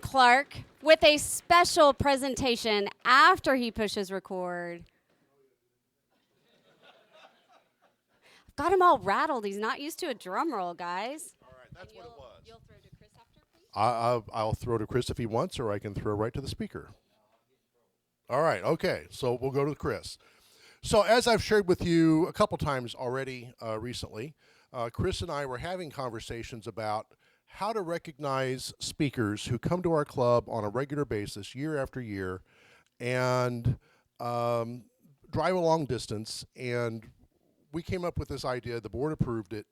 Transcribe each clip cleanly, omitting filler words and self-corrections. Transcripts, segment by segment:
Clark with a special presentation after he pushes record. I've got him all rattled. He's not used to a drum roll, guys. All right, that's what it was. You'll throw to Chris after, please? I'll throw to Chris if he wants, or I can throw right to the speaker. All right, okay, so we'll go to Chris. So as I've shared with you a couple times already recently, Chris and I were having conversations about how to recognize speakers who come to our club on a regular basis, year after year, and drive a long distance. And we came up with this idea. The board approved it.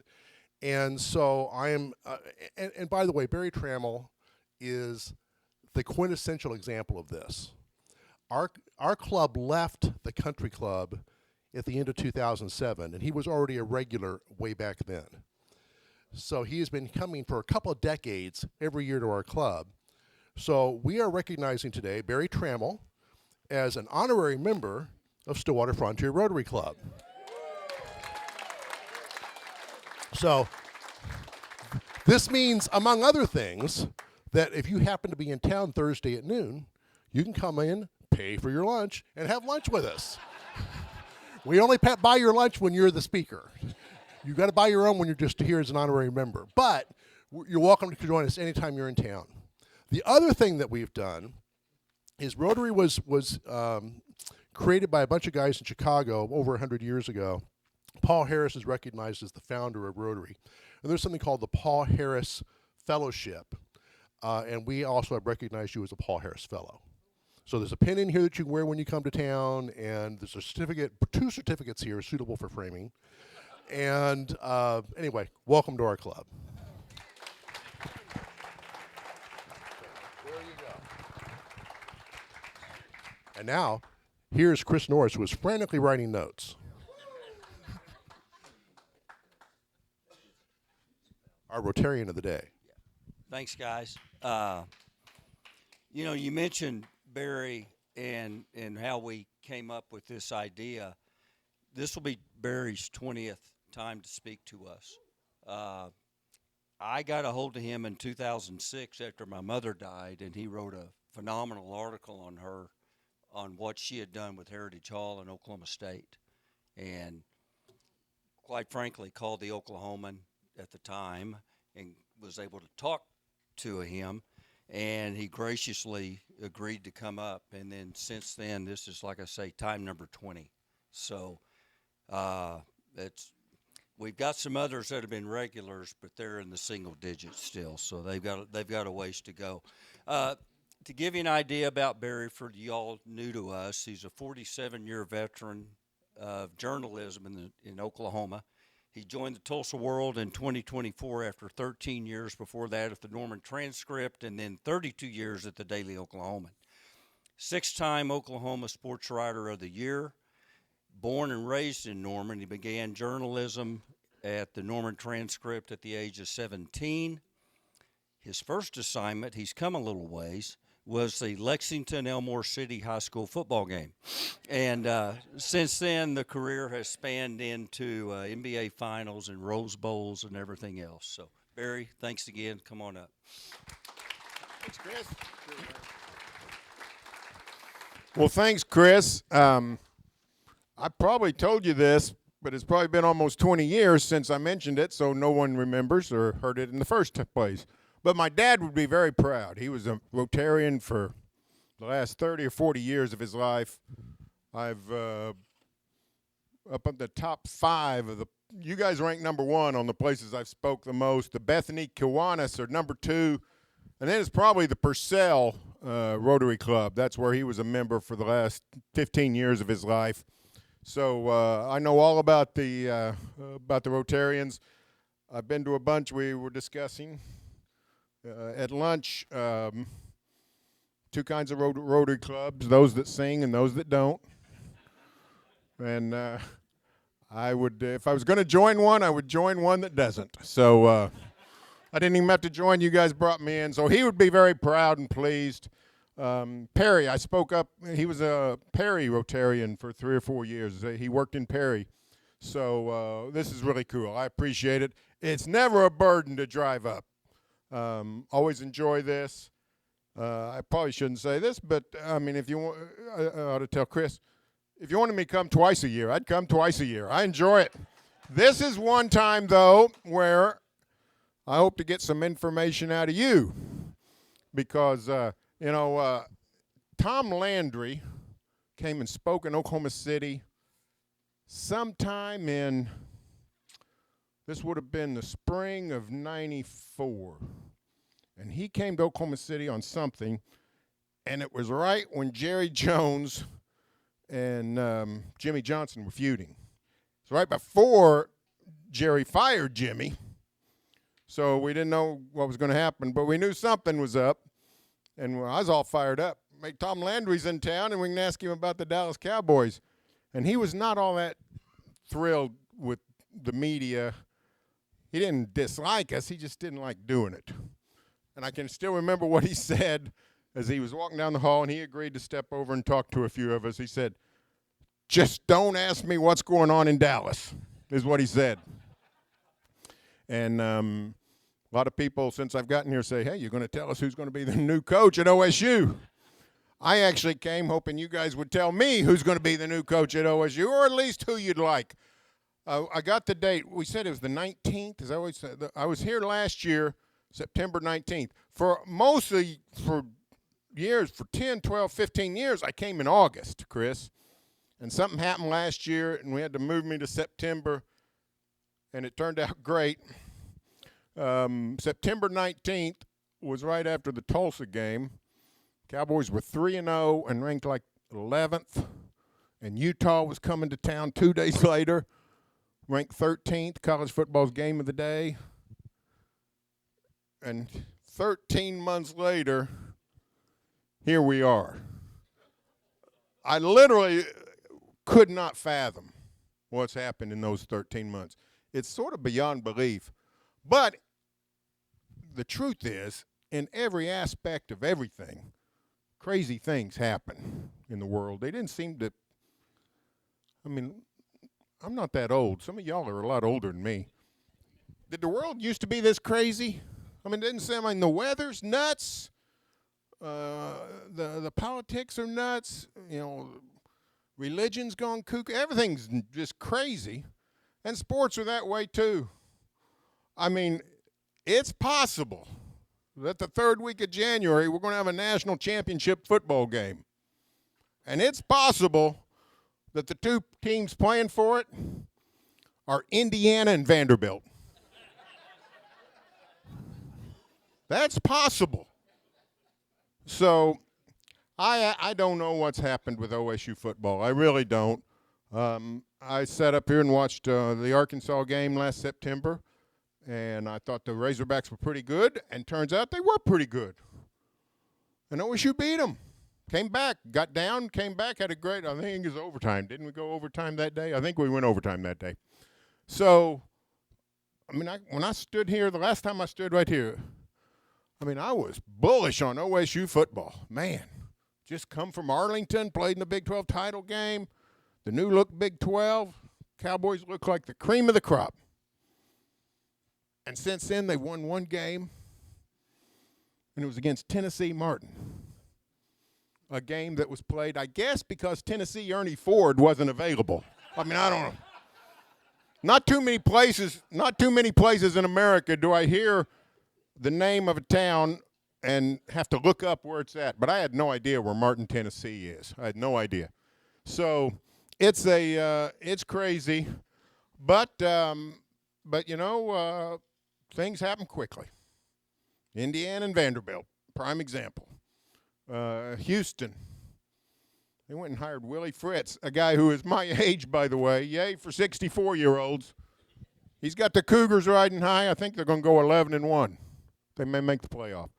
And so I am, and by the way, Barry Tramel is the quintessential example of this. Our club left the country club at the end of 2007, and he was already a regular way back then. So he has been coming for a couple of decades every year to our club. So we are recognizing today Barry Tramel as an honorary member of Stillwater Frontier Rotary Club. So this means, among other things, that if you happen to be in town Thursday at noon, you can come in, pay for your lunch, and have lunch with us. We only buy your lunch when you're the speaker. You got to buy your own when you're just here as an honorary member. But you're welcome to join us anytime you're in town. The other thing that we've done is Rotary was created by a bunch of guys in Chicago over 100 years ago. Paul Harris is recognized as the founder of Rotary. And there's something called the Paul Harris Fellowship. And we also have recognized you as a Paul Harris Fellow. So there's a pin in here that you can wear when you come to town, and there's a certificate, 2 certificates here suitable for framing. And anyway, welcome to our club. There you go. And now, here's Chris Norris, who is frantically writing notes. Our Rotarian of the day. Thanks, guys. You mentioned Barry and how we came up with this idea. This will be Barry's 20th time to speak to us. I got a hold of him in 2006 after my mother died, and he wrote a phenomenal article on her, on what she had done with Heritage Hall in Oklahoma State. And quite frankly, called the Oklahoman at the time and was able to talk to him, and he graciously agreed to come up. And then since then, this is, like I say, time number 20. So we've got some others that have been regulars, but they're in the single digits still, so they've got a ways to go. To give you an idea about Barry, for y'all new to us, he's a 47-year veteran of journalism in Oklahoma. He joined the Tulsa World in 2024 after 13 years before that at the Norman Transcript, and then 32 years at the Daily Oklahoman. 6-time Oklahoma Sports Writer of the Year. Born and raised in Norman, he began journalism at the Norman Transcript at the age of 17. His first assignment, he's come a little ways, was the Lexington-Elmore City High School football game. And since then, the career has spanned into NBA Finals and Rose Bowls and everything else. So, Barry, thanks again. Come on up. Thanks, Chris. Well, thanks, Chris. I probably told you this, but it's probably been almost 20 years since I mentioned it, so no one remembers or heard it in the first place. But my dad would be very proud. He was a Rotarian for the last 30 or 40 years of his life. I've up at the top 5 of the, you guys rank number 1 on the places I've spoke the most. The Bethany Kiwanis are number 2. And then it's probably the Purcell Rotary Club. That's where he was a member for the last 15 years of his life. So I know all about the Rotarians. I've been to a bunch we were discussing. At lunch, 2 kinds of Rotary clubs, those that sing and those that don't. And I would, if I was going to join one, I would join one that doesn't. So I didn't even have to join. You guys brought me in. So he would be very proud and pleased. Perry, I spoke up. He was a Perry Rotarian for 3 or 4 years. He worked in Perry. So this is really cool. I appreciate it. It's never a burden to drive up. Always enjoy this. I probably shouldn't say this, but I mean, if you want, I ought to tell Chris, if you wanted me to come twice a year, I'd come twice a year. I enjoy it. This is one time, though, where I hope to get some information out of you because, Tom Landry came and spoke in Oklahoma City sometime in, this would have been the spring of '94. And he came to Oklahoma City on something, and it was right when Jerry Jones and Jimmy Johnson were feuding. It's right before Jerry fired Jimmy, so we didn't know what was going to happen, but we knew something was up, and I was all fired up. Hey, Tom Landry's in town, and we can ask him about the Dallas Cowboys. And he was not all that thrilled with the media. He didn't dislike us. He just didn't like doing it. And I can still remember what he said as he was walking down the hall, and he agreed to step over and talk to a few of us. He said, "Just don't ask me what's going on in Dallas," is what he said. And a lot of people, since I've gotten here, say, "Hey, you're going to tell us who's going to be the new coach at OSU?" I actually came hoping you guys would tell me who's going to be the new coach at OSU, or at least who you'd like. I got the date. We said it was the 19th. As I always said, I was here last year, September 19th. For years, for 10, 12, 15 years, I came in August, Chris. And something happened last year, and we had to move me to September, and it turned out great. September 19th was right after the Tulsa game. Cowboys were 3-0 and ranked like 11th, and Utah was coming to town 2 days later, ranked 13th, college football's game of the day. And 13 months later, here we are. I literally could not fathom what's happened in those 13 months. It's sort of beyond belief. But the truth is, in every aspect of everything, crazy things happen in the world. They didn't seem to, I'm not that old. Some of y'all are a lot older than me. Did the world used to be this crazy? It didn't seem, the weather's nuts. The politics are nuts. Religion's gone kook. Everything's just crazy. And sports are that way too. It's possible that the third week of January we're going to have a national championship football game. And it's possible that the two teams playing for it are Indiana and Vanderbilt. That's possible. So I don't know what's happened with OSU football. I really don't. I sat up here and watched the Arkansas game last September, and I thought the Razorbacks were pretty good, and turns out they were pretty good. And OSU beat them. Came back, got down, came back, had a great, I think it was overtime. Didn't we go overtime that day? I think we went overtime that day. So, when I stood here, the last time I stood right here, I was bullish on OSU football. Man, just come from Arlington, played in the Big 12 title game. The new look Big 12. Cowboys look like the cream of the crop. And since then, they won one game, and it was against Tennessee Martin. A game that was played, I guess, because Tennessee Ernie Ford wasn't available. I don't know. Not too many places in America do I hear the name of a town and have to look up where it's at. But I had no idea where Martin, Tennessee is. I had no idea. So it's crazy, but things happen quickly. Indiana and Vanderbilt, prime example. Houston, they went and hired Willie Fritz, a guy who is my age, by the way. Yay for 64-year-olds. He's got the Cougars riding high. I think they're going to go 11-1. They may make the playoff.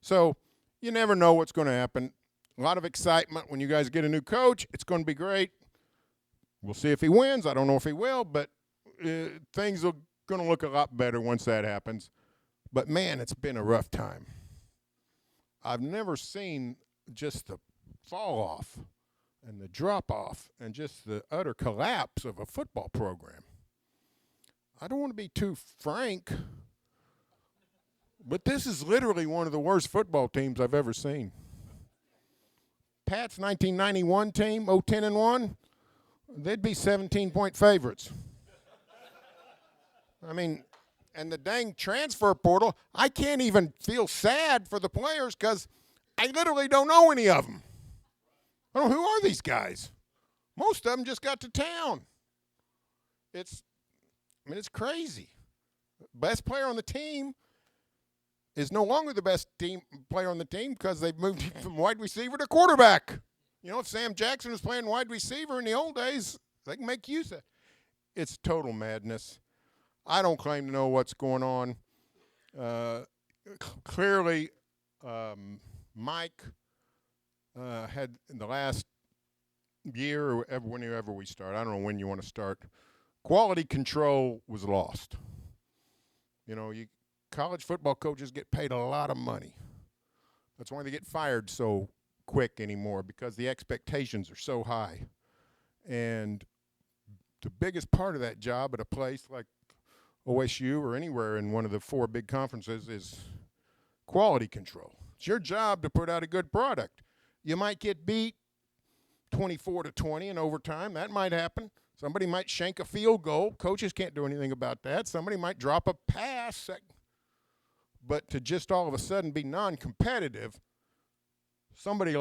So you never know what's going to happen. A lot of excitement when you guys get a new coach. It's going to be great. We'll see if he wins. I don't know if he will, but things are going to look a lot better once that happens. But, man, it's been a rough time. I've never seen just the fall off and the drop off and just the utter collapse of a football program. I don't want to be too frank, But this is literally one of the worst football teams I've ever seen. Pat's 1991 team, 0-10-1, they'd be 17-point favorites. I mean, and the dang transfer portal, I can't even feel sad for the players because I literally don't know any of them. I don't know, who are these guys? Most of them just got to town. It's crazy. Best player on the team is no longer the best player on the team because they've moved him from wide receiver to quarterback. You know, if Sam Jackson was playing wide receiver in the old days, they can make use of it. It's total madness. I don't claim to know what's going on. Clearly, Mike had in the last year or whenever we start, I don't know when you want to start, quality control was lost. You know, college football coaches get paid a lot of money. That's why they get fired so quick anymore, because the expectations are so high. And the biggest part of that job at a place like OSU or anywhere in one of the 4 big conferences is quality control. It's your job to put out a good product. You might get beat 24-20 in overtime. That might happen. Somebody might shank a field goal. Coaches can't do anything about that. Somebody might drop a pass. But to just all of a sudden be non-competitive, somebody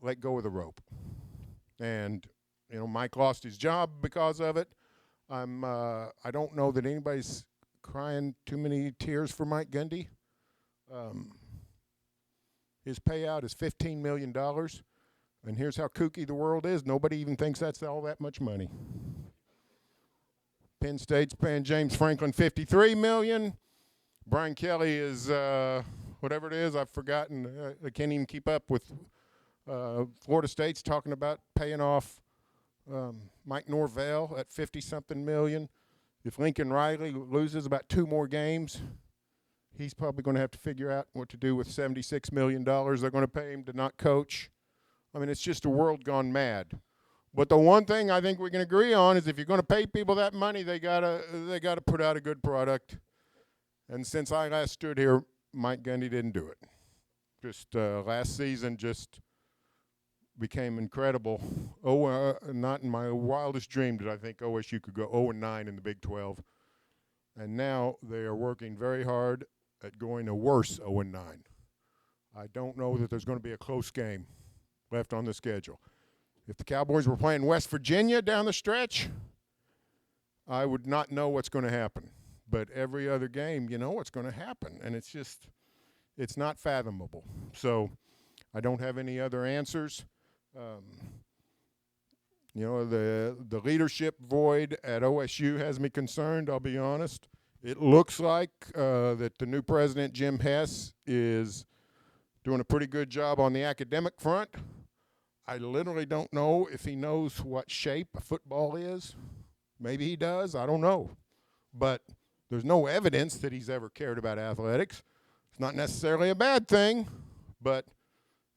let go of the rope. And, you know, Mike lost his job because of it. I don't know that anybody's crying too many tears for Mike Gundy. His payout is $15 million. And here's how kooky the world is. Nobody even thinks that's all that much money. Penn State's paying James Franklin $53 million. Brian Kelly is whatever it is, I've forgotten. I can't even keep up with Florida State's talking about paying off Mike Norvell at 50-something million. If Lincoln Riley loses about 2 more games, he's probably going to have to figure out what to do with $76 million they're going to pay him to not coach. I mean, it's just a world gone mad. But the one thing I think we can agree on is if you're going to pay people that money, they gotta put out a good product. And since I last stood here, Mike Gundy didn't do it. Just last season just became incredible. Not in my wildest dream did I think OSU could go 0-9 in the Big 12. And now they are working very hard at going a worse 0-9. I don't know that there's going to be a close game left on the schedule. If the Cowboys were playing West Virginia down the stretch, I would not know what's going to happen. But every other game, you know what's going to happen. And it's not fathomable. So I don't have any other answers. You know, the leadership void at OSU has me concerned, I'll be honest. It looks like that the new president, Jim Hess, is doing a pretty good job on the academic front. I literally don't know if he knows what shape football is. Maybe he does. I don't know. But there's no evidence that he's ever cared about athletics. It's not necessarily a bad thing, but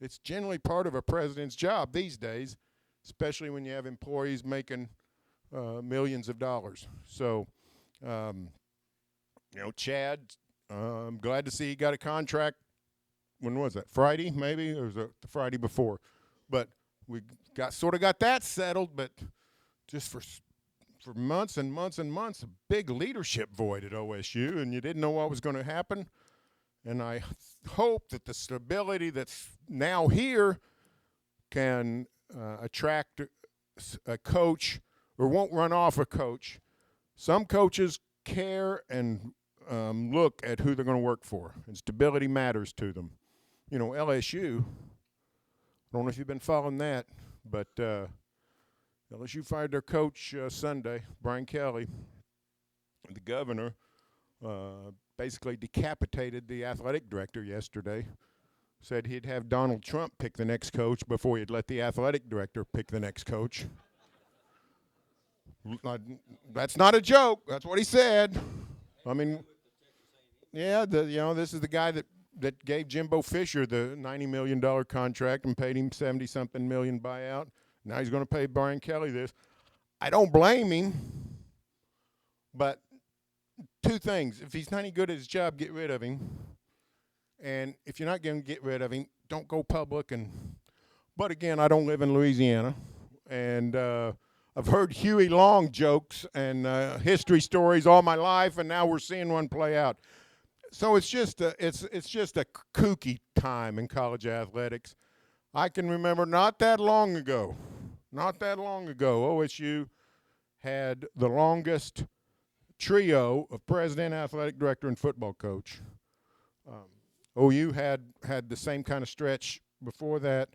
it's generally part of a president's job these days, especially when you have employees making millions of dollars. So, you know, Chad, I'm glad to see he got a contract. When was that? Friday, maybe? Or was it the Friday before? But we got that settled, but just for months and months and months, a big leadership void at OSU, and you didn't know what was going to happen. And I hope that the stability that's now here can attract a coach or won't run off a coach. Some coaches care and look at who they're going to work for, and stability matters to them. You know, LSU, I don't know if you've been following that, but LSU fired their coach Sunday, Brian Kelly. The governor basically decapitated the athletic director yesterday. Said he'd have Donald Trump pick the next coach before he'd let the athletic director pick the next coach. That's not a joke. That's what he said. I mean, yeah, this is the guy that gave Jimbo Fisher the $90 million contract and paid him $70-something million buyout. Now he's going to pay Brian Kelly this. I don't blame him, but two things. If he's not any good at his job, get rid of him. And if you're not going to get rid of him, don't go public. But again, I don't live in Louisiana, and I've heard Huey Long jokes and history stories all my life, and now we're seeing one play out. So it's just a kooky time in college athletics. I can remember not that long ago, OSU had the longest trio of president, athletic director, and football coach. OU had the same kind of stretch before that.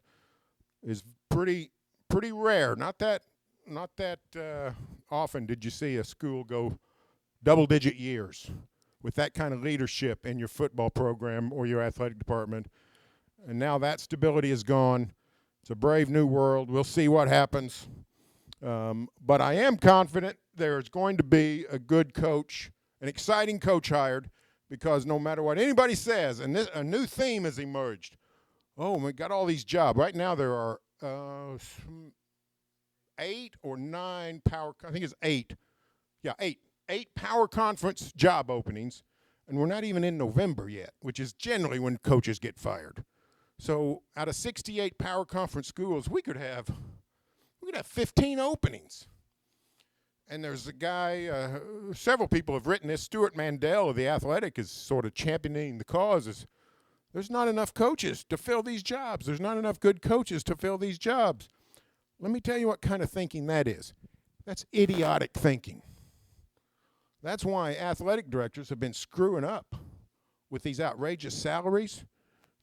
Is pretty rare. Not that often did you see a school go double-digit years with that kind of leadership in your football program or your athletic department. And now that stability is gone. It's a brave new world. We'll see what happens. But I am confident there's going to be a good coach, an exciting coach hired, because no matter what anybody says, and a new theme has emerged. Oh, we got all these jobs. Right now there are 8 or 9 power, I think it's 8. Yeah, 8. 8 power conference job openings, and we're not even in November yet, which is generally when coaches get fired. So out of 68 power conference schools, we could have 15 openings. And there's a guy, several people have written this. Stuart Mandel of The Athletic is sort of championing the cause. There's not enough coaches to fill these jobs. There's not enough good coaches to fill these jobs. Let me tell you what kind of thinking that is. That's idiotic thinking. That's why athletic directors have been screwing up with these outrageous salaries.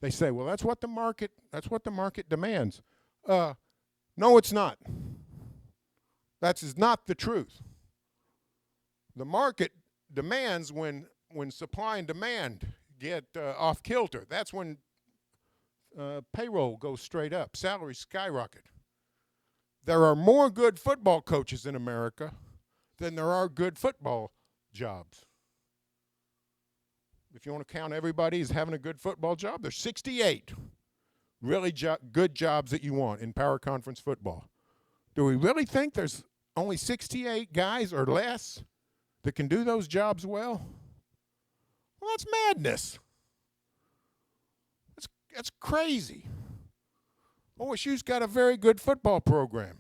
They say, well, that's what the market demands. No, it's not. That is not the truth. The market demands when supply and demand get off kilter. That's when payroll goes straight up, salaries skyrocket. There are more good football coaches in America than there are good football jobs. If you want to count everybody as having a good football job, there's 68 really good jobs that you want in power conference football. Do we really think there's only 68 guys or less that can do those jobs well? Well, that's madness. That's crazy. OSU's got a very good football program.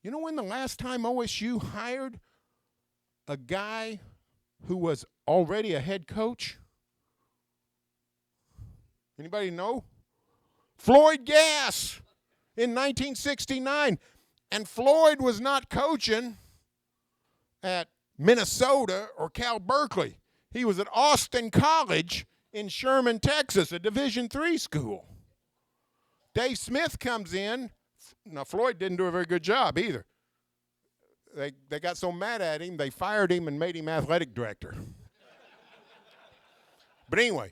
You know when the last time OSU hired a guy who was already a head coach? Anybody know? Floyd Gass in 1969. And Floyd was not coaching at Minnesota or Cal Berkeley. He was at Austin College in Sherman, Texas, a Division III school. Dave Smith comes in. Now, Floyd didn't do a very good job either. They got so mad at him, they fired him and made him athletic director. But anyway,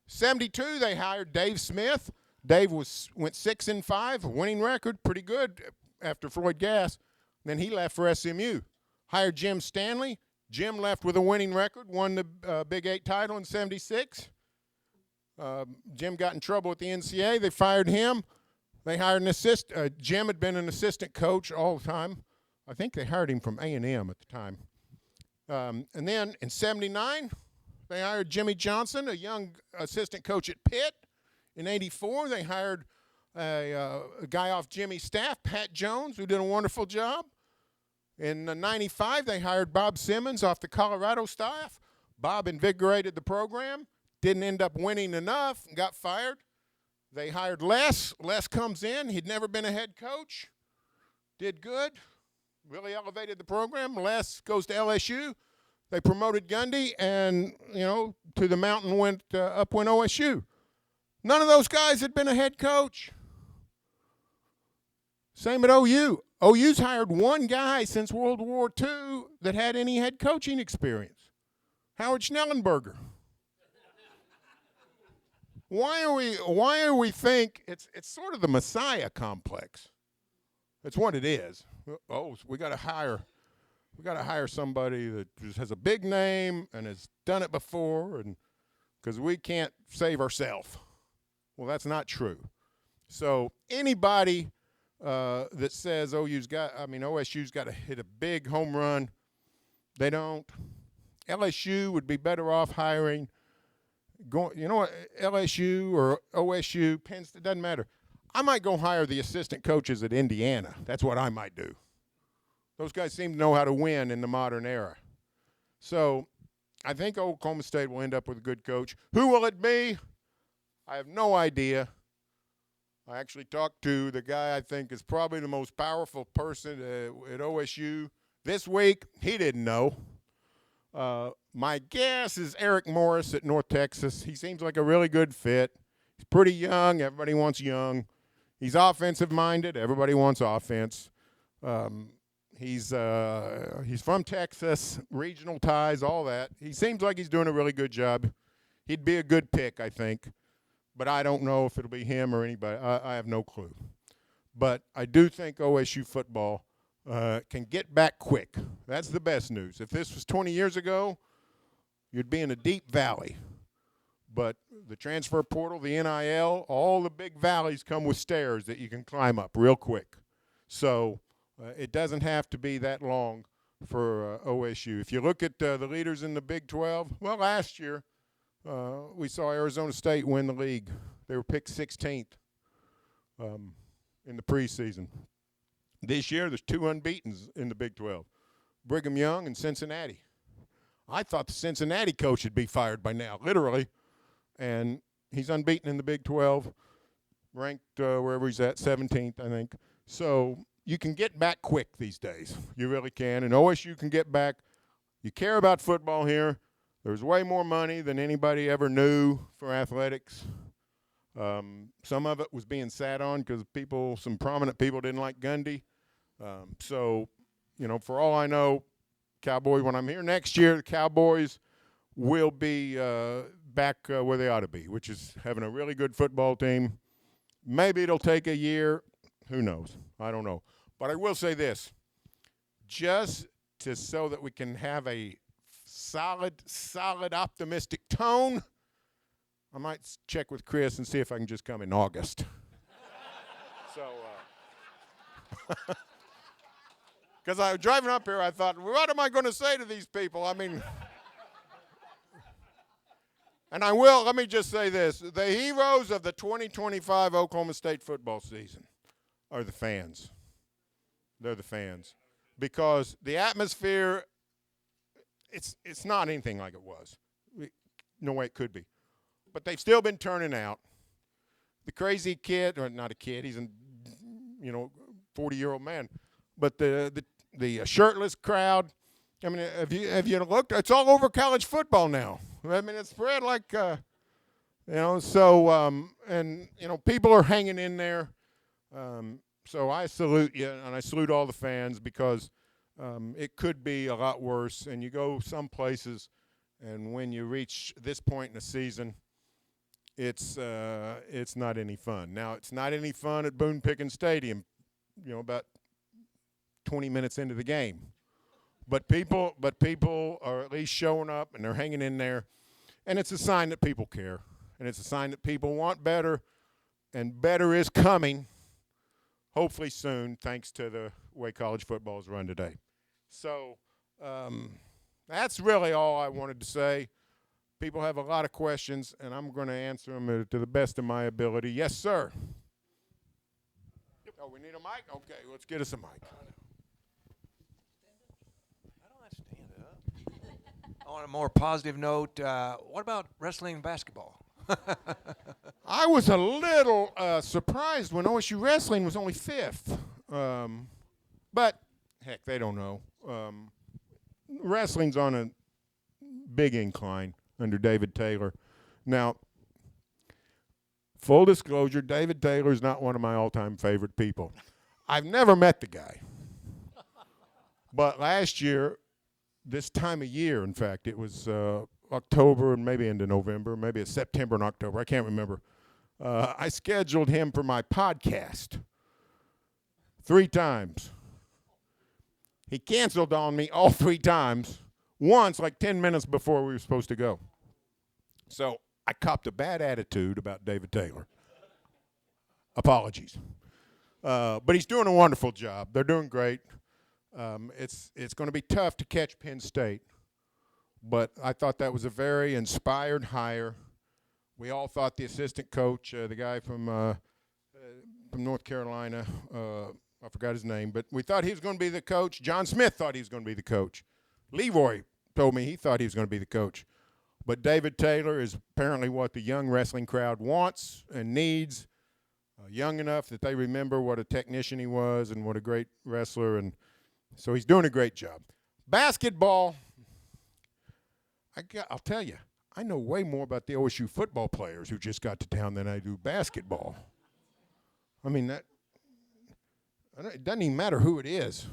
72, they hired Dave Smith. Dave went 6-5, a winning record, pretty good after Floyd Gass. Then he left for SMU. Hired Jim Stanley. Jim left with a winning record, won the Big 8 title in 76. Jim got in trouble with the NCAA. They fired him. They hired an assistant. Jim had been an assistant coach all the time. I think they hired him from A&M at the time. And then in 79, they hired Jimmy Johnson, a young assistant coach at Pitt. In 84, they hired a guy off Jimmy's staff, Pat Jones, who did a wonderful job. In 95, they hired Bob Simmons off the Colorado staff. Bob invigorated the program, didn't end up winning enough, and got fired. They hired Les. Les comes in. He'd never been a head coach. Did good. Really elevated the program. Les goes to LSU. They promoted Gundy, and, to the mountain went OSU. None of those guys had been a head coach. Same at OU. OU's hired one guy since World War II that had any head coaching experience. Howard Schnellenberger. Why are we think it's sort of the Messiah complex? That's what it is. Oh, we got to hire somebody that just has a big name and has done it before, and because we can't save ourselves. Well, that's not true. So anybody that says OSU's got to hit a big home run, they don't. LSU would be better off hiring, going, you know what, LSU or OSU, Penn State, doesn't matter. I might go hire the assistant coaches at Indiana. That's what I might do. Those guys seem to know how to win in the modern era. So I think Oklahoma State will end up with a good coach. Who will it be? I have no idea. I actually talked to the guy I think is probably the most powerful person at OSU this week. He didn't know. My guess is Eric Morris at North Texas. He seems like a really good fit. He's pretty young. Everybody wants young. He's offensive-minded. Everybody wants offense. He's from Texas, regional ties, all that. He seems like he's doing a really good job. He'd be a good pick, I think. But I don't know if it'll be him or anybody. I have no clue. But I do think OSU football can get back quick. That's the best news. If this was 20 years ago, you'd be in a deep valley. But the transfer portal, the NIL, all the big valleys come with stairs that you can climb up real quick. So it doesn't have to be that long for OSU. If you look at the leaders in the Big 12, well, last year we saw Arizona State win the league. They were picked 16th in the preseason. This year there's 2 unbeatens in the Big 12, Brigham Young and Cincinnati. I thought the Cincinnati coach would be fired by now, literally. And he's unbeaten in the Big 12, ranked wherever he's at, 17th, I think. So you can get back quick these days. You really can. And OSU can get back. You care about football here. There's way more money than anybody ever knew for athletics. Some of it was being sat on because some prominent people didn't like Gundy. So, you know, for all I know, Cowboys, when I'm here next year, the Cowboys will be back where they ought to be, which is having a really good football team. Maybe it'll take a year. Who knows? I don't know. But I will say this. Just so that we can have a solid, optimistic tone, I might check with Chris and see if I can just come in August. So, because I was driving up here, I thought, what am I going to say to these people? I mean, and I will, let me just say this. The heroes of the 2025 Oklahoma State football season are the fans. They're the fans. Because the atmosphere, it's not anything like it was. No way it could be. But they've still been turning out. The crazy kid, or not a kid, he's a 40-year-old man. But the shirtless crowd, I mean, have you looked? It's all over college football now. I mean, it's spread like, so, people are hanging in there. So I salute you, and I salute all the fans because it could be a lot worse. And you go some places, and when you reach this point in the season, it's not any fun. Now, it's not any fun at Boone Pickens Stadium, about 20 minutes into the game. But people are at least showing up, and they're hanging in there. And it's a sign that people care. And it's a sign that people want better, and better is coming, hopefully soon, thanks to the way college football is run today. So that's really all I wanted to say. People have a lot of questions, and I'm going to answer them to the best of my ability. Yes, sir. Oh, we need a mic? Okay, let's get us a mic. On a more positive note, what about wrestling and basketball? I was a little surprised when OSU wrestling was only 5th. But, heck, they don't know. Wrestling's on a big incline under David Taylor. Now, full disclosure, David Taylor is not one of my all-time favorite people. I've never met the guy. But last year, this time of year, in fact, it was October and maybe into November, maybe it's September and October, I can't remember. I scheduled him for my podcast 3 times. He canceled on me all 3 times, once like 10 minutes before we were supposed to go. So I copped a bad attitude about David Taylor. Apologies. But he's doing a wonderful job. They're doing great. It's going to be tough to catch Penn State, but I thought that was a very inspired hire. We all thought the assistant coach, the guy from North Carolina, I forgot his name, but we thought he was going to be the coach. John Smith thought he was going to be the coach. Leroy told me he thought he was going to be the coach. But David Taylor is apparently what the young wrestling crowd wants and needs, young enough that they remember what a technician he was and what a great wrestler, and so he's doing a great job. Basketball, I'll tell you, I know way more about the OSU football players who just got to town than I do basketball. I mean, it doesn't even matter who it is.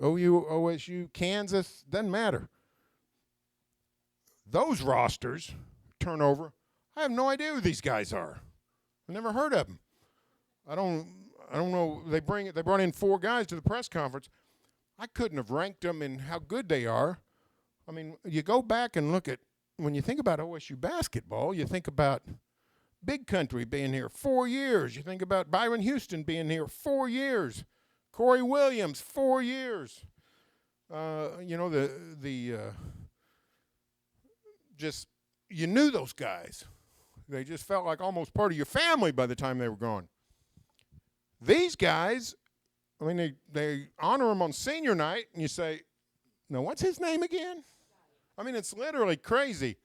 OU, OSU, Kansas, doesn't matter. Those rosters, turnover, I have no idea who these guys are. I've never heard of them. I don't know. They brought in 4 guys to the press conference. I couldn't have ranked them in how good they are. I mean, you go back and look at, when you think about OSU basketball, you think about Big Country being here 4 years. You think about Byron Houston being here 4 years. Corey Williams, 4 years. Just, you knew those guys. They just felt like almost part of your family by the time they were gone. These guys, I mean, they honor them on senior night, and you say, no, what's his name again? I mean, it's literally crazy.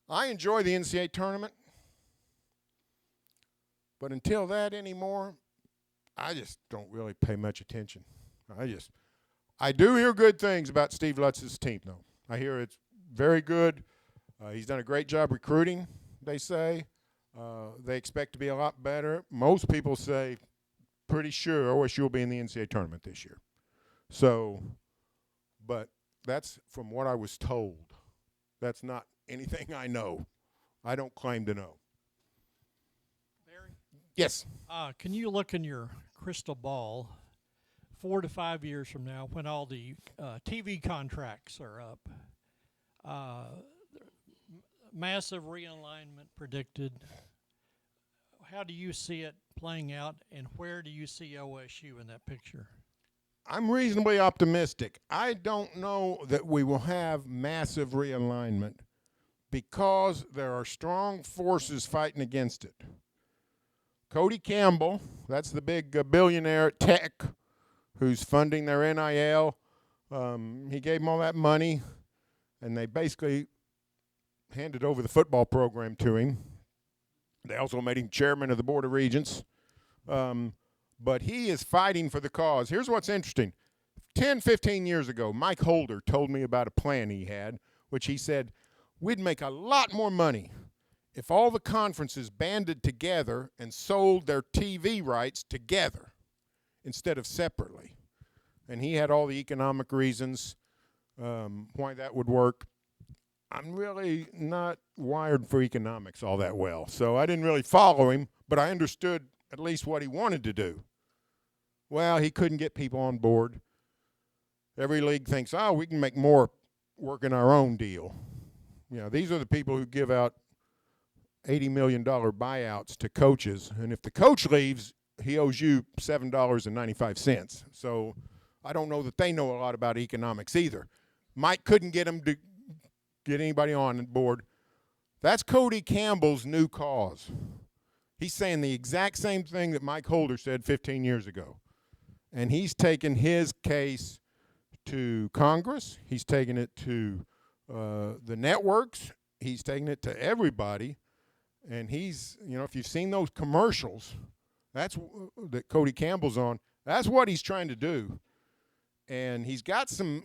I enjoy the NCAA tournament, but until that anymore, I just don't really pay much attention. I do hear good things about Steve Lutz's team, though. I hear it's very good. He's done a great job recruiting, they say. They expect to be a lot better. Most people say, pretty sure OSU will be in the NCAA tournament this year. So, but that's from what I was told. That's not anything I know. I don't claim to know. Barry? Yes. Can you look in your crystal ball 4 to 5 years from now when all the TV contracts are up? Massive realignment predicted. How do you see it playing out, and where do you see OSU in that picture? I'm reasonably optimistic. I don't know that we will have massive realignment because there are strong forces fighting against it. Cody Campbell, that's the big billionaire at Tech who's funding their NIL. He gave them all that money, and they basically handed over the football program to him. They also made him chairman of the Board of Regents. But he is fighting for the cause. Here's what's interesting. 10, 15 years ago, Mike Holder told me about a plan he had, which he said, we'd make a lot more money if all the conferences banded together and sold their TV rights together instead of separately. And he had all the economic reasons why that would work. I'm really not wired for economics all that well, so I didn't really follow him, but I understood at least what he wanted to do. Well, he couldn't get people on board. Every league thinks, we can make more working our own deal. You know, these are the people who give out $80 million buyouts to coaches, and if the coach leaves, he owes you $7.95. So I don't know that they know a lot about economics either. Mike couldn't get him to get anybody on board. That's Cody Campbell's new cause. He's saying the exact same thing that Mike Holder said 15 years ago. And he's taken his case to Congress. He's taken it to the networks. He's taken it to everybody. And he's, if you've seen those commercials, that's that Cody Campbell's on. That's what he's trying to do. And he's got some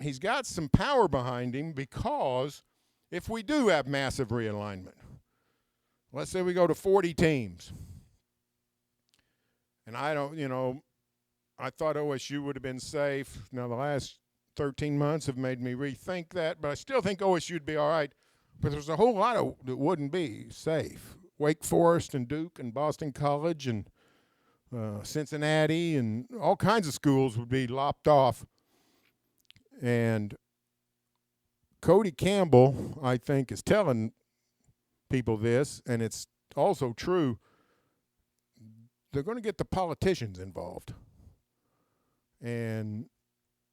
power behind him, because if we do have massive realignment, let's say we go to 40 teams, and I thought OSU would have been safe. Now, the last 13 months have made me rethink that, but I still think OSU would be all right. But there's a whole lot that wouldn't be safe. Wake Forest and Duke and Boston College and Cincinnati and all kinds of schools would be lopped off. And Cody Campbell, I think, is telling people this, and it's also true. They're going to get the politicians involved. And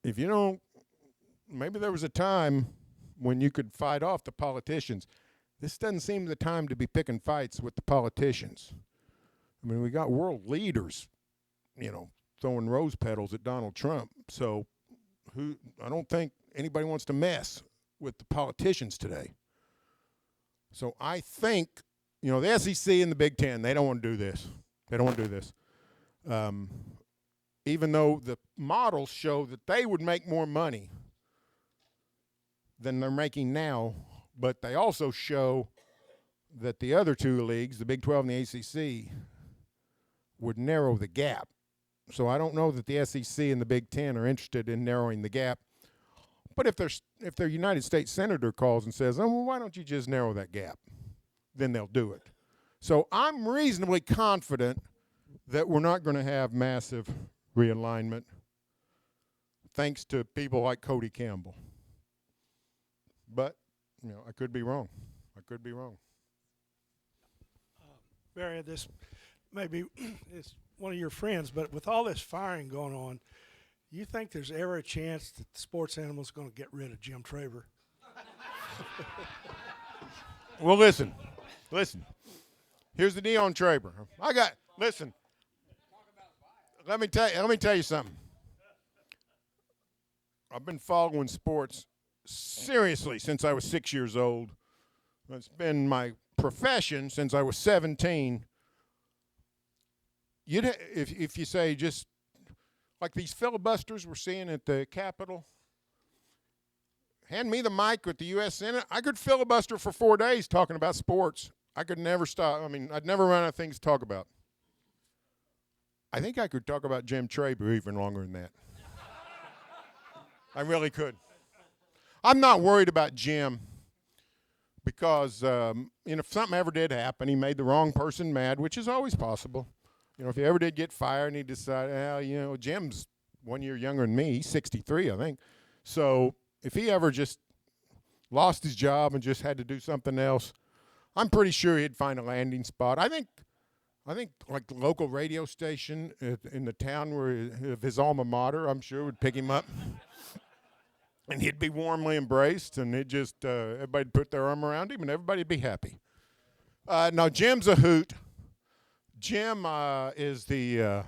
if you don't, maybe there was a time when you could fight off the politicians. this doesn't seem the time to be picking fights with the politicians. I mean, we got world leaders, throwing rose petals at Donald Trump. So I don't think anybody wants to mess with the politicians today. So I think, the SEC and the Big Ten, they don't want to do this. They don't want to do this. Even though the models show that they would make more money than they're making now, but they also show that the other two leagues, the Big 12 and the ACC, would narrow the gap. So I don't know that the SEC and the Big Ten are interested in narrowing the gap. But if their United States senator calls and says, "Oh, well, why don't you just narrow that gap?" then they'll do it. So I'm reasonably confident that we're not going to have massive realignment, thanks to people like Cody Campbell. But, I could be wrong. Barry, this maybe it's one of your friends, but with all this firing going on, you think there's ever a chance that the sports animal's going to get rid of Jim Traber? Well, listen. Here's the deal on Traber. Let me tell you something. I've been following sports seriously since I was 6 years old. It's been my profession since I was 17. If you say just like these filibusters we're seeing at the Capitol, hand me the mic with the U.S. Senate, I could filibuster for 4 days talking about sports. I could never stop. I mean, I'd never run out of things to talk about. I think I could talk about Jim Traber even longer than that. I really could. I'm not worried about Jim because, if something ever did happen, he made the wrong person mad, which is always possible. If he ever did get fired and he decided, Jim's 1 year younger than me. He's 63, I think. So if he ever just lost his job and just had to do something else, I'm pretty sure he'd find a landing spot. I think like the local radio station in the town of his alma mater, I'm sure would pick him up. And he'd be warmly embraced, and everybody'd put their arm around him, and everybody'd be happy. Now, Jim's a hoot. Jim is the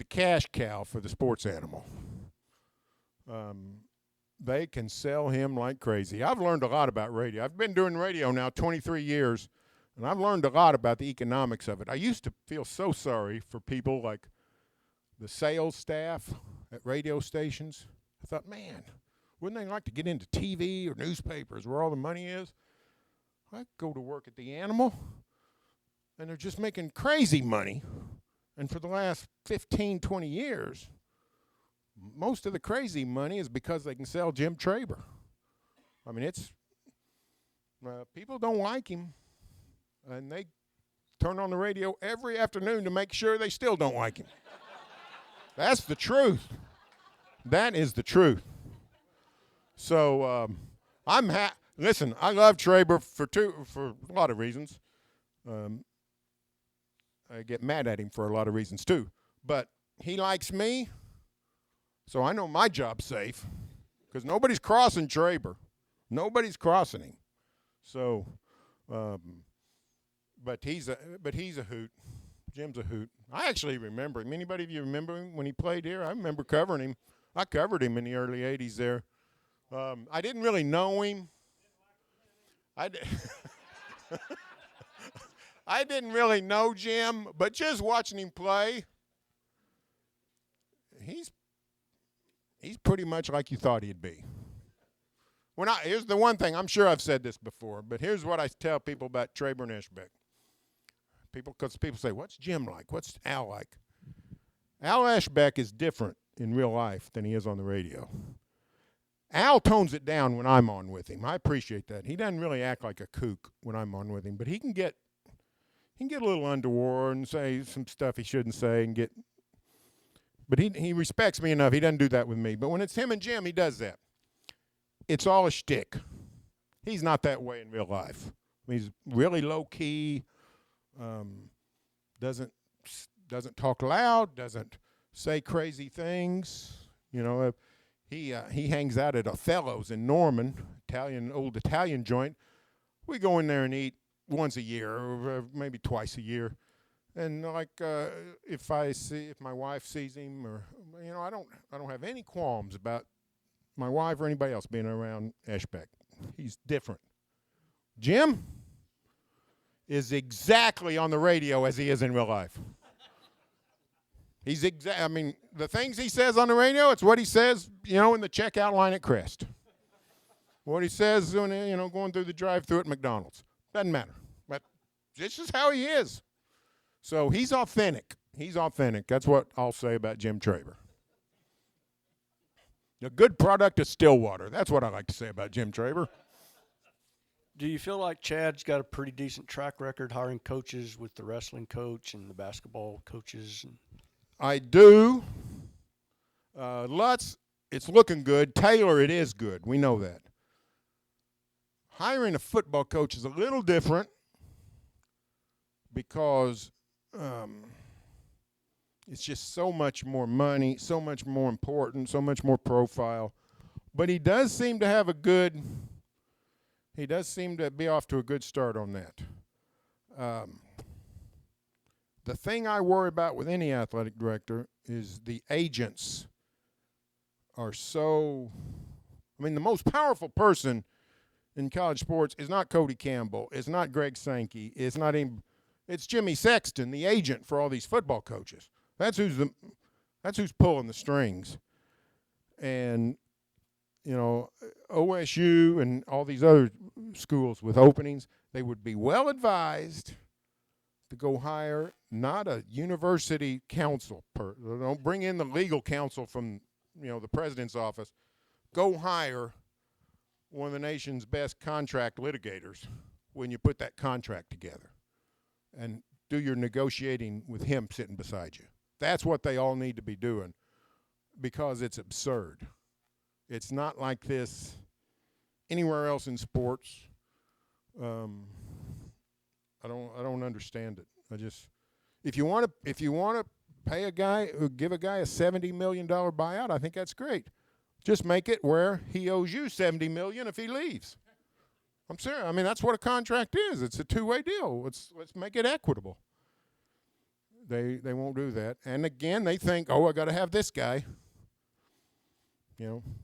cash cow for the sports animal. They can sell him like crazy. I've learned a lot about radio. I've been doing radio now 23 years, and I've learned a lot about the economics of it. I used to feel so sorry for people like the sales staff at radio stations. I thought, man, wouldn't they like to get into TV or newspapers where all the money is? I go to work at the Animal, and they're just making crazy money. And for the last 15, 20 years, most of the crazy money is because they can sell Jim Traber. I mean, people don't like him, and they turn on the radio every afternoon to make sure they still don't like him. That's the truth. That is the truth. So listen, I love Traber for a lot of reasons. I get mad at him for a lot of reasons too. But he likes me, so I know my job's safe because nobody's crossing Traber. Nobody's crossing him. So, but he's a hoot. Jim's a hoot. I actually remember him. Anybody of you remember him when he played here? I remember covering him. I covered him in the early 80s there. I didn't really know him. I didn't really know Jim, but just watching him play, he's pretty much like you thought he'd be. Here's the one thing, I'm sure I've said this before, but here's what I tell people about Traber and Eschbeck. Because people say, what's Jim like? What's Al like? Al Eschbeck is different in real life than he is on the radio. Al tones it down when I'm on with him. I appreciate that. He doesn't really act like a kook when I'm on with him, but he can get a little underwater and say some stuff he shouldn't say but he respects me enough. He doesn't do that with me. But when it's him and Jim, he does that. It's all a shtick. He's not that way in real life. He's really low key. Doesn't talk loud, doesn't say crazy things. He hangs out at Othello's in Norman, old Italian joint. we go in there and eat once a year, or maybe twice a year. And if my wife sees him, or I don't have any qualms about my wife or anybody else being around Eschbeck. He's different. Jim is exactly on the radio as he is in real life. The things he says on the radio, it's what he says, in the checkout line at Crest. What he says when, going through the drive-thru at McDonald's. Doesn't matter. But this is how he is. So he's authentic. He's authentic. That's what I'll say about Jim Traber. A good product of Stillwater. That's what I like to say about Jim Traber. Do you feel like Chad's got a pretty decent track record hiring coaches with the wrestling coach and the basketball coaches? I do. Lutz, it's looking good. Taylor, it is good. We know that. Hiring a football coach is a little different because it's just so much more money, so much more important, so much more profile. But he does seem to be off to a good start on that. The thing I worry about with any athletic director is the agents are so – the most powerful person in college sports is not Cody Campbell. It's not Greg Sankey. It's not even – it's Jimmy Sexton, the agent for all these football coaches. That's who's pulling the strings. And, OSU and all these other schools with openings, they would be well advised to go hire not a university counsel. Don't bring in the legal counsel from, the president's office. Go hire one of the nation's best contract litigators when you put that contract together. And do your negotiating with him sitting beside you. That's what they all need to be doing because it's absurd. It's not like this anywhere else in sports. I don't understand it. If you want to pay a guy, give a guy a $70 million buyout, I think that's great. Just make it where he owes you $70 million if he leaves. I'm serious. That's what a contract is. It's a two-way deal. Let's make it equitable. They won't do that. And again, they think, I got to have this guy.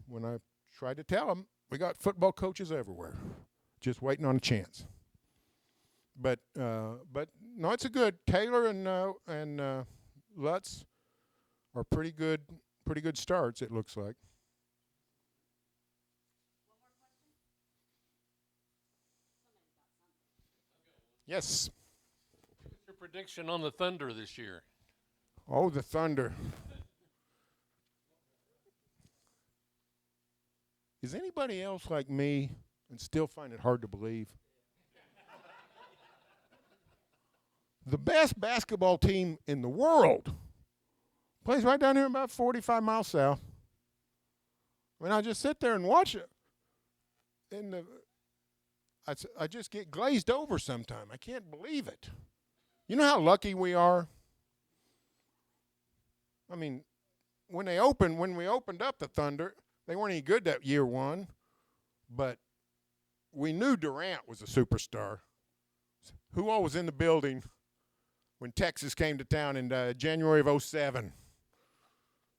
When I tried to tell them, we got football coaches everywhere, just waiting on a chance. But no, it's a good. Taylor and Lutz are pretty good starts. It looks like. Yes. What's your prediction on the Thunder this year? Oh, the Thunder. Is anybody else like me and still find it hard to believe? The best basketball team in the world plays right down here about 45 miles south. I just sit there and watch it. I just get glazed over sometime. I can't believe it. You know how lucky we are? When we opened up the Thunder, they weren't any good that year one, but we knew Durant was a superstar. Who all was in the building when Texas came to town in January of 2007?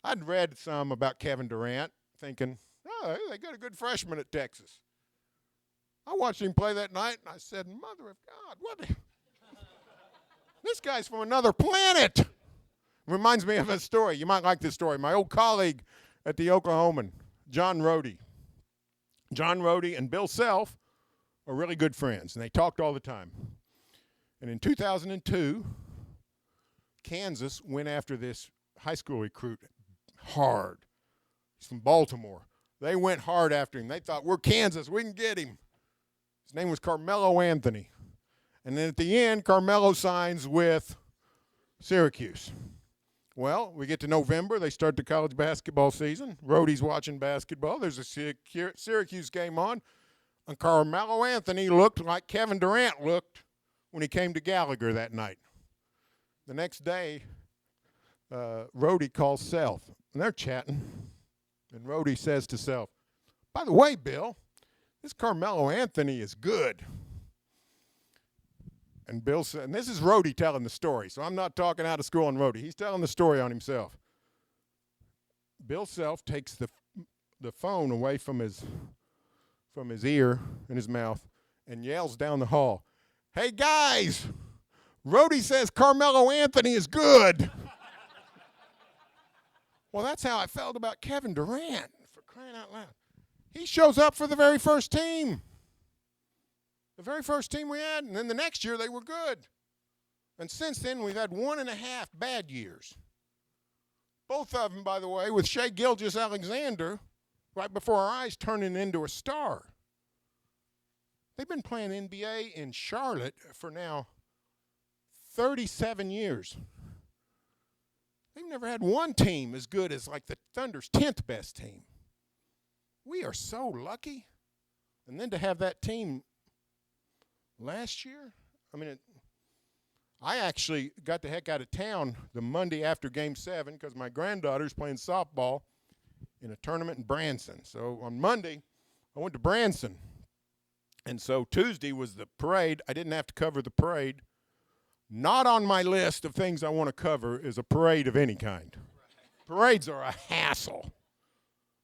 I'd read some about Kevin Durant, thinking, they got a good freshman at Texas. I watched him play that night, and I said, Mother of God, this guy's from another planet. Reminds me of a story. You might like this story. My old colleague at the Oklahoman, John Rohde. John Rohde and Bill Self are really good friends, and they talked all the time. And in 2002, Kansas went after this high school recruit hard. He's from Baltimore. They went hard after him. They thought, we're Kansas, we can get him. His name was Carmelo Anthony. And then at the end, Carmelo signs with Syracuse. Well, we get to November. They start the college basketball season. Rhodey's watching basketball. There's a Syracuse game on. And Carmelo Anthony looked like Kevin Durant looked when he came to Gallagher that night. The next day, Rhodey calls Self, and they're chatting. And Rhodey says to Self, by the way, Bill, this Carmelo Anthony is good. And Bill said, and this is Rhodey telling the story, so I'm not talking out of school on Rhodey. He's telling the story on himself. Bill Self takes the phone away from his ear and his mouth and yells down the hall, "Hey, guys, Rhodey says Carmelo Anthony is good." Well, that's how I felt about Kevin Durant, for crying out loud. He shows up for the very first team. The very first team we had, and then the next year they were good. And since then, we've had 1.5 bad years. Both of them, by the way, with Shai Gilgeous-Alexander, right before our eyes, turning into a star. They've been playing NBA in Charlotte for now 37 years. They've never had one team as good as like the Thunder's 10th best team. We are so lucky. And then to have that team last year, I actually got the heck out of town the Monday after Game 7 because my granddaughter's playing softball in a tournament in Branson. So on Monday, I went to Branson. And so Tuesday was the parade. I didn't have to cover the parade. Not on my list of things I want to cover is a parade of any kind. Parades are a hassle.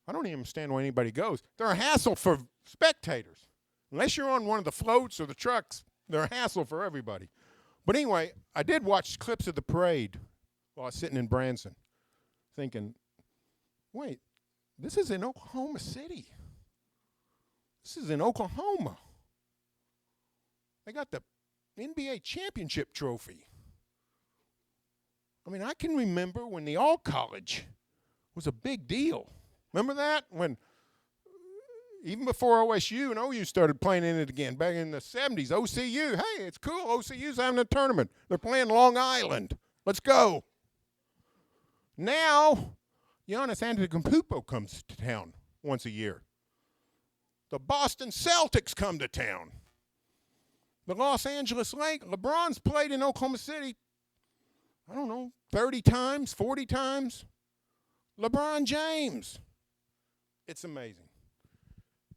I don't even understand why anybody goes. They're a hassle for spectators. Unless you're on one of the floats or the trucks, they're a hassle for everybody. But anyway, I did watch clips of the parade while I was sitting in Branson, thinking, wait, this is in Oklahoma City. This is in Oklahoma. They got the NBA championship trophy. I can remember when the All-College was a big deal. Remember that? When even before OSU and OU started playing in it again, back in the 70s, OCU, hey, it's cool. OCU's having a tournament. They're playing Long Island. Let's go. Now, Giannis Antetokounmpo comes to town once a year. The Boston Celtics come to town. The Los Angeles Lakers. LeBron's played in Oklahoma City, 30 times, 40 times. LeBron James. It's amazing.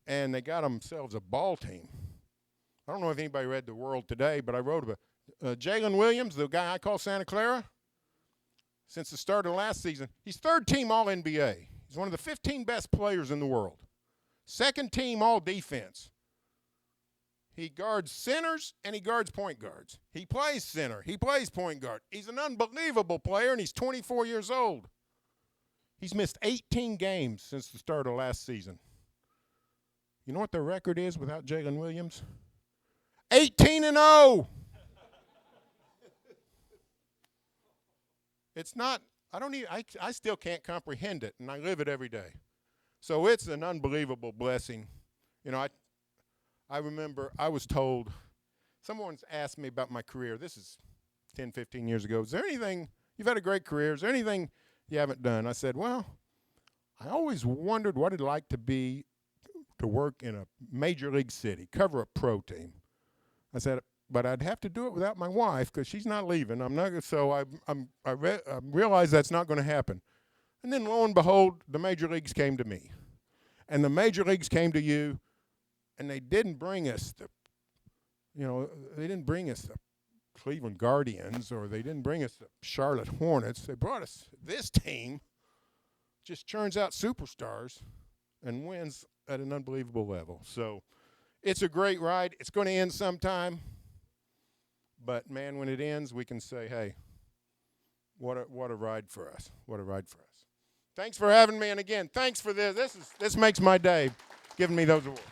And they got themselves a ball team. I don't know if anybody read The World today, but I wrote about Jalen Williams, the guy I call Santa Clara. Since the start of last season, he's third team All-NBA. He's one of the 15 best players in the world. Second team All-Defense. He guards centers and he guards point guards. He plays center. He plays point guard. He's an unbelievable player, and he's 24 years old. He's missed 18 games since the start of last season. You know what their record is without Jalen Williams? 18-0. It's not, I still can't comprehend it, and I live it every day. So it's an unbelievable blessing. I remember I was told, someone's asked me about my career. This is 10, 15 years ago. Is there anything, you've had a great career, is there anything you haven't done? I said, well, I always wondered what it'd like to be to work in a major league city, cover a pro team. I said, but I'd have to do it without my wife because she's not leaving. I realized that's not going to happen. And then lo and behold, the major leagues came to me. And the major leagues came to you, and they didn't bring us the Cleveland Guardians, or they didn't bring us the Charlotte Hornets. They brought us this team, just churns out superstars and wins at an unbelievable level. So it's a great ride. It's going to end sometime. But, man, when it ends, we can say, hey, what a ride for us. What a ride for us. Thanks for having me. And, again, thanks for this. This makes my day, giving me those awards.